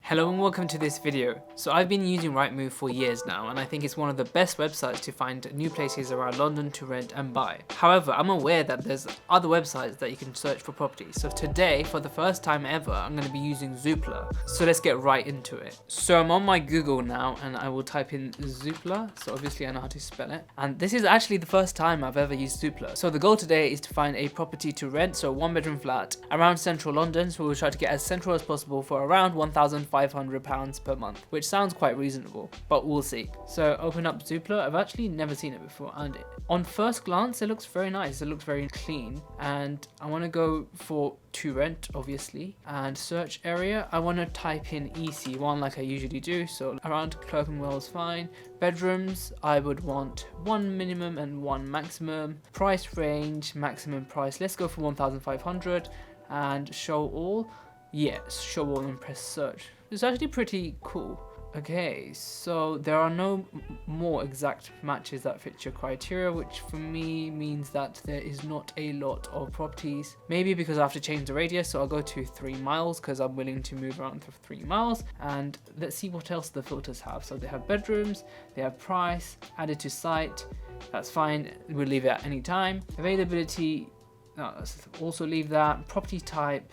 Hello and welcome to this video. So I've been using Rightmove for years now, and I think it's one of the best websites to find new places around London to rent and buy. However, I'm aware that there's other websites that you can search for properties. So today, for the first time ever, I'm going to be using Zoopla. So let's get right into it. So I'm on my Google now and I will type in Zoopla. So obviously I know how to spell it. And this is actually the first time I've ever used Zoopla. So the goal today is to find a property to rent, so a one-bedroom flat around central London. So we'll try to get as central as possible for around £1,500 per month, which sounds quite reasonable, but we'll see. So open up Zoopla. I've actually never seen it before, and on first glance it looks very nice. It looks very clean, and I want to go for to rent, obviously, and search area. I want to type in EC1 like I usually do, so around Clerkenwell is fine. Bedrooms, I would want 1 minimum and 1 maximum. Price range, maximum price, let's go for 1,500, and show all. Yes, show all and press search. It's actually pretty cool. Okay, so there are no more exact matches that fit your criteria, which for me means that there is not a lot of properties. Maybe because I have to change the radius, so I'll go to 3 miles because I'm willing to move around for 3 miles. And let's see what else the filters have. So they have bedrooms, they have price, added to site. That's fine, we'll leave it at any time. Availability, no, let's also leave that. Property type,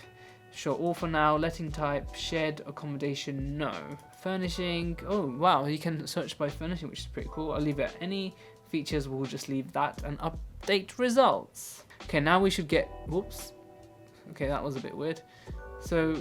show all for now. Letting type, shared accommodation, no. Furnishing, oh wow, you can search by furnishing, which is pretty cool. I'll leave it at any. Features, we'll just leave that, and update results. Okay, now we should get, whoops. Okay, that was a bit weird. So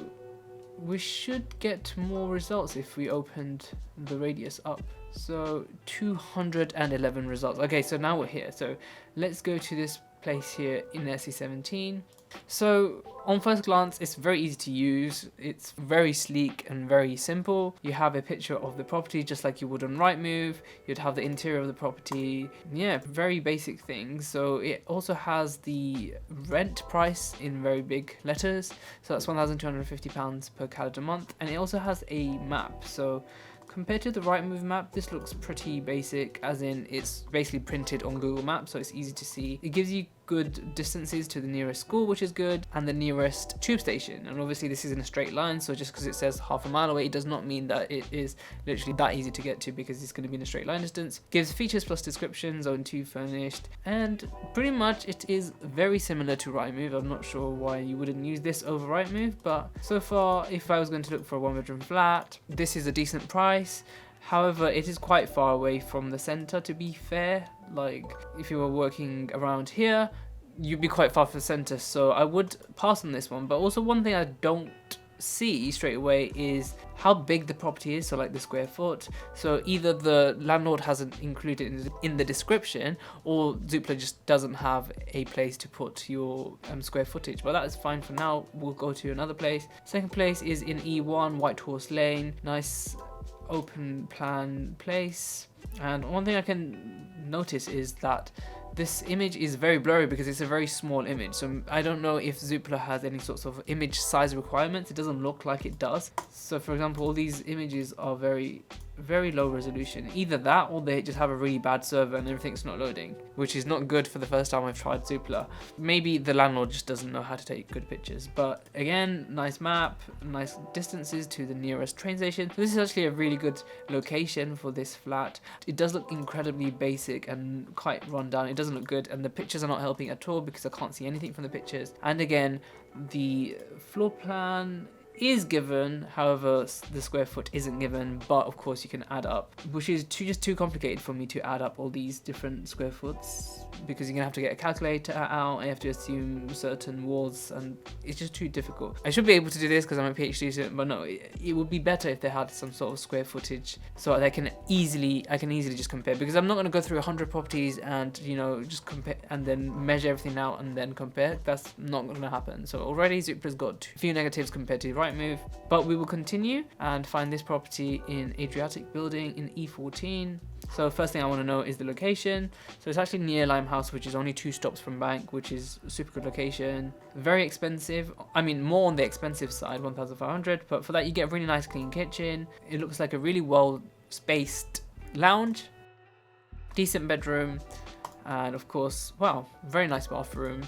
we should get more results if we opened the radius up. So 211 results. Okay, so now we're here. So let's go to this place here in SE17. So on first glance, it's very easy to use. It's very sleek and very simple. You have a picture of the property just like you would on Rightmove. You'd have the interior of the property. Yeah, very basic things. So it also has the rent price in very big letters. So that's £1,250 per calendar month. And it also has a map. So compared to the Rightmove map, this looks pretty basic, as in it's basically printed on Google Maps, so it's easy to see. It gives you good distances to the nearest school, which is good, and the nearest tube station. And obviously this is in a straight line, so just because it says half a mile away, it does not mean that it is literally that easy to get to, because it's going to be in a straight line distance. Gives features plus description, zone 2 furnished, and pretty much it is very similar to Rightmove. I'm not sure why you wouldn't use this over Rightmove, but so far, if I was going to look for a 1-bedroom flat, this is a decent price. However, it is quite far away from the centre, to be fair. Like, if you were working around here, you'd be quite far from the centre, so I would pass on this one. But also, one thing I don't see straight away is how big the property is, so like the square foot. So either the landlord hasn't included in the description, or Zoopla just doesn't have a place to put your square footage, but that is fine for now. We'll go to another place. Second place is in E1, White Horse Lane. Nice open plan place. And one thing I can notice is that this image is very blurry because it's a very small image. So I don't know if Zoopla has any sorts of image size requirements. It doesn't look like it does. So for example, all these images are very low resolution. Either that, or they just have a really bad server and everything's not loading, which is not good for the first time I've tried Zoopla. Maybe the landlord just doesn't know how to take good pictures. But again, nice map, nice distances to the nearest train station. So this is actually a really good location for this flat. It does look incredibly basic and quite run down. It doesn't look good, and the pictures are not helping at all because I can't see anything from the pictures. And again, the floor plan is given, however the square foot isn't given, but of course you can add up, which is just too complicated for me to add up all these different square foots, because you're gonna have to get a calculator out, and you have to assume certain walls, and it's just too difficult. I should be able to do this because I'm a PhD student, but no, it would be better if they had some sort of square footage so I can easily just compare, because I'm not going to go through 100 properties and, you know, just compare and then measure everything out and then compare. That's not going to happen. So already Zoopla's got a few negatives compared to Rightmove, but we will continue and find this property in Adriatic Building in E14. So first thing I want to know is the location. So it's actually near Limehouse, which is only 2 stops from Bank, which is a super good location. Very expensive. I mean, more on the expensive side, 1,500. But for that, you get a really nice clean kitchen. It looks like a really well spaced lounge. Decent bedroom. And of course, wow, very nice bathroom.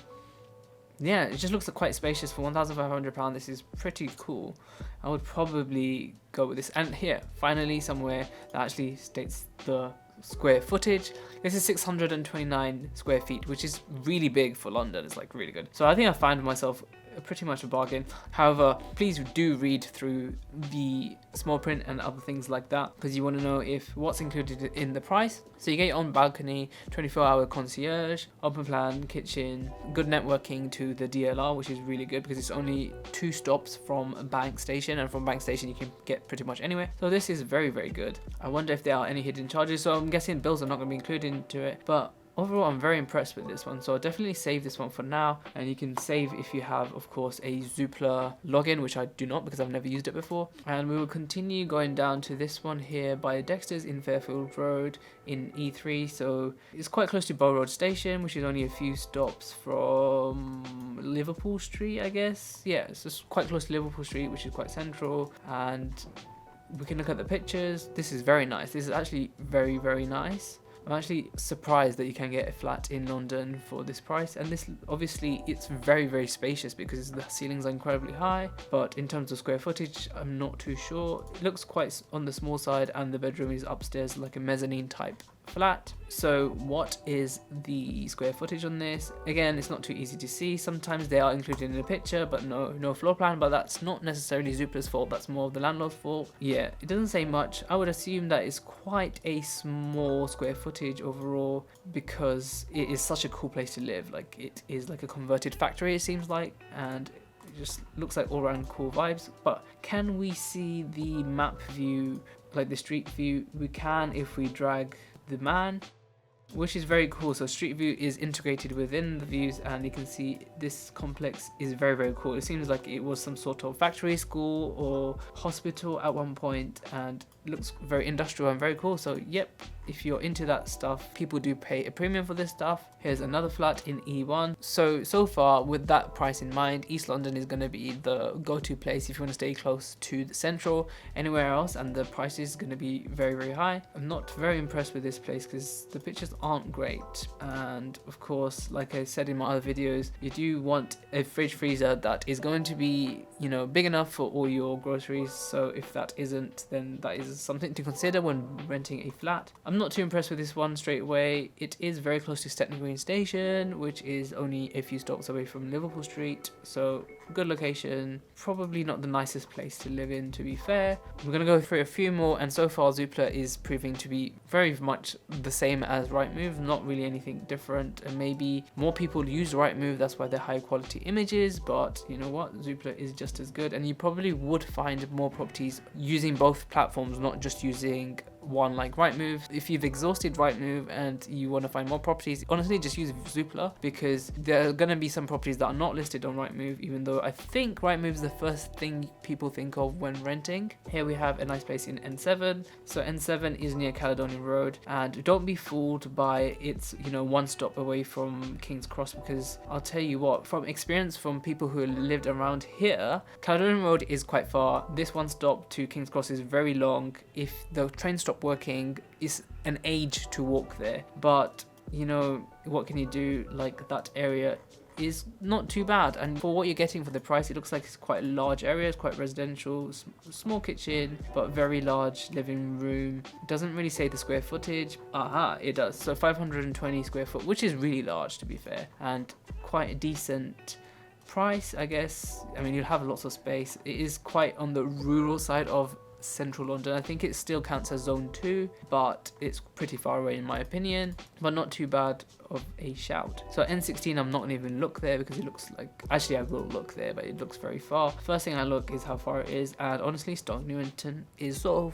yeah, it just looks quite spacious for £1,500. This is pretty cool. I would probably go with this. And here, finally, somewhere that actually states the square footage. This is 629 square feet, which is really big for London. It's like really good. So I think I found myself pretty much a bargain. However, please do read through the small print and other things like that, because you want to know if what's included in the price. So you get your own balcony, 24-hour concierge, open plan kitchen, good networking to the DLR, which is really good because it's only 2 stops from Bank Station, and from Bank Station you can get pretty much anywhere. So this is very, very good. I wonder if there are any hidden charges. So I'm guessing bills are not going to be included into it, but overall, I'm very impressed with this one, so I'll definitely save this one for now. And you can save if you have, of course, a Zoopla login, which I do not because I've never used it before. And we will continue going down to this one here by Dexter's in Fairfield Road in E3. So it's quite close to Bow Road Station, which is only a few stops from Liverpool Street, I guess. Yeah, it's just quite close to Liverpool Street, which is quite central. And we can look at the pictures. This is very nice. This is actually very, very nice. I'm actually surprised that you can get a flat in London for this price, and this obviously it's very, very spacious because the ceilings are incredibly high, but in terms of square footage I'm not too sure. It looks quite on the small side, and the bedroom is upstairs like a mezzanine type flat. So what is the square footage on this? Again, it's not too easy to see. Sometimes they are included in a picture but no floor plan, but that's not necessarily Zoopla's fault, that's more of the landlord's fault. Yeah, it doesn't say much. I would assume that it's quite a small square footage overall because it is such a cool place to live. Like, it is like a converted factory, it seems like, and it just looks like all around cool vibes. But can we see the map view, like the street view? We can if we drag the man, which is very cool. So street view is integrated within the views, and you can see this complex is very, very cool. It seems like it was some sort of factory, school or hospital at one point, and looks very industrial and very cool. So yep, if you're into that stuff, people do pay a premium for this stuff. Here's another flat in E1. So far, with that price in mind, East London is going to be the go-to place if you want to stay close to the central. Anywhere else and the price is going to be very, very high. I'm not very impressed with this place because the pictures aren't great, and of course, like I said in my other videos, you do want a fridge freezer that is going to be, you know, big enough for all your groceries. So if that isn't, then that is something to consider when renting a flat. I'm not too impressed with this one straight away. It is very close to Stepney Green Station, which is only a few stops away from Liverpool Street, so good location. Probably not the nicest place to live in, to be fair. We're going to go through a few more, and so far Zoopla is proving to be very much the same as Rightmove, not really anything different, and maybe more people use Rightmove, that's why they're high quality images, but you know what, Zoopla is just as good, and you probably would find more properties using both platforms, not just using one like Rightmove. If you've exhausted Rightmove and you want to find more properties, honestly just use Zoopla, because there are going to be some properties that are not listed on Rightmove, even though I think Rightmove is the first thing people think of when renting. Here we have a nice place in N7. So N7 is near Caledonian Road, and don't be fooled by it's, you know, one stop away from King's Cross, because I'll tell you what, from experience from people who lived around here, Caledonian Road is quite far. This one stop to King's Cross is very long. If the train stop working, it's an age to walk there, but you know, what can you do? Like, that area is not too bad, and for what you're getting for the price, it looks like it's quite a large area. It's quite residential, small kitchen but very large living room. It doesn't really say the square footage. Aha, it does. So 520 square foot, which is really large, to be fair, and quite a decent price, I guess. I mean, you'll have lots of space. It is quite on the rural side of central London. I think it still counts as zone 2, but it's pretty far away in my opinion, but not too bad of a shout. So N16, I'm not gonna even look there because it looks like, actually I will look there, but it looks very far. First thing I look is how far it is, and honestly Stoke Newington is so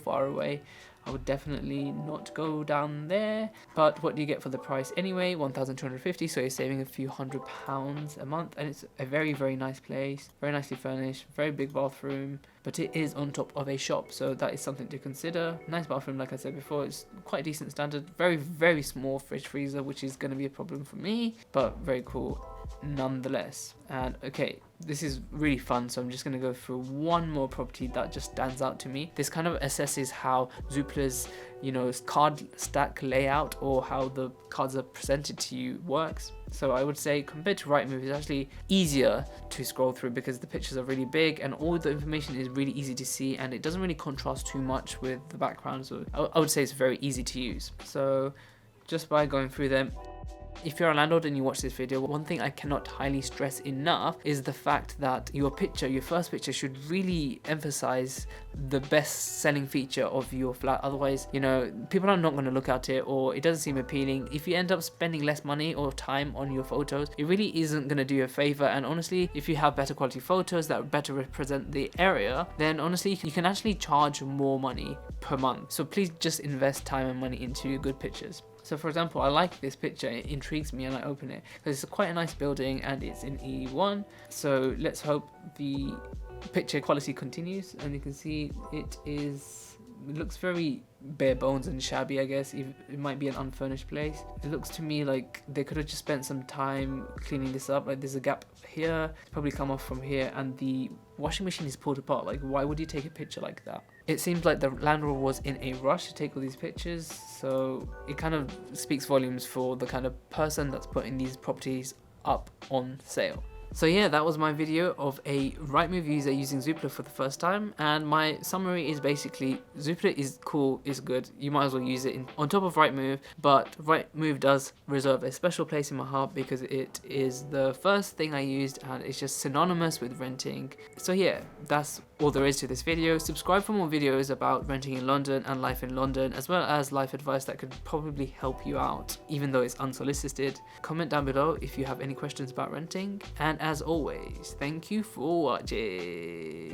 far away. I would definitely not go down there. But what do you get for the price anyway? 1,250, so you're saving a few £100 a month, and it's a very, very nice place, very nicely furnished, very big bathroom, but it is on top of a shop, so that is something to consider. Nice bathroom, like I said before, it's quite decent standard. Very, very small fridge freezer, which is going to be a problem for me, but very cool. nonetheless. And okay, this is really fun, so I'm just going to go through one more property that just stands out to me. This kind of assesses how Zoopla's, card stack layout, or how the cards are presented to you, works. So I would say compared to Rightmove, it's actually easier to scroll through because the pictures are really big and all the information is really easy to see, and it doesn't really contrast too much with the background. So I would say it's very easy to use. So just by going through them, if you're a landlord and you watch this video, one thing I cannot highly stress enough is the fact that your first picture should really emphasize the best selling feature of your flat. Otherwise, people are not going to look at it, or it doesn't seem appealing. If you end up spending less money or time on your photos, it really isn't going to do you a favor. And honestly, if you have better quality photos that better represent the area, then honestly, you can actually charge more money per month. So please just invest time and money into good pictures. So for example, I like this picture, it intrigues me and I open it because it's quite a nice building and it's in E1. So let's hope the picture quality continues, and you can see it looks very bare bones and shabby, I guess. It might be an unfurnished place. It looks to me like they could have just spent some time cleaning this up. Like there's a gap here, it's probably come off from here, and the washing machine is pulled apart. Like why would you take a picture like that? It seems like the landlord was in a rush to take all these pictures, so it kind of speaks volumes for the kind of person that's putting these properties up on sale. So yeah, that was my video of a Rightmove user using Zoopla for the first time, and my summary is basically Zoopla is cool, is good, you might as well use it on top of Rightmove, but Rightmove does reserve a special place in my heart because it is the first thing I used and it's just synonymous with renting. So yeah, that's all there is to this video. Subscribe for more videos about renting in London and life in London, as well as life advice that could probably help you out, even though it's unsolicited. Comment down below if you have any questions about renting, and as always, thank you for watching.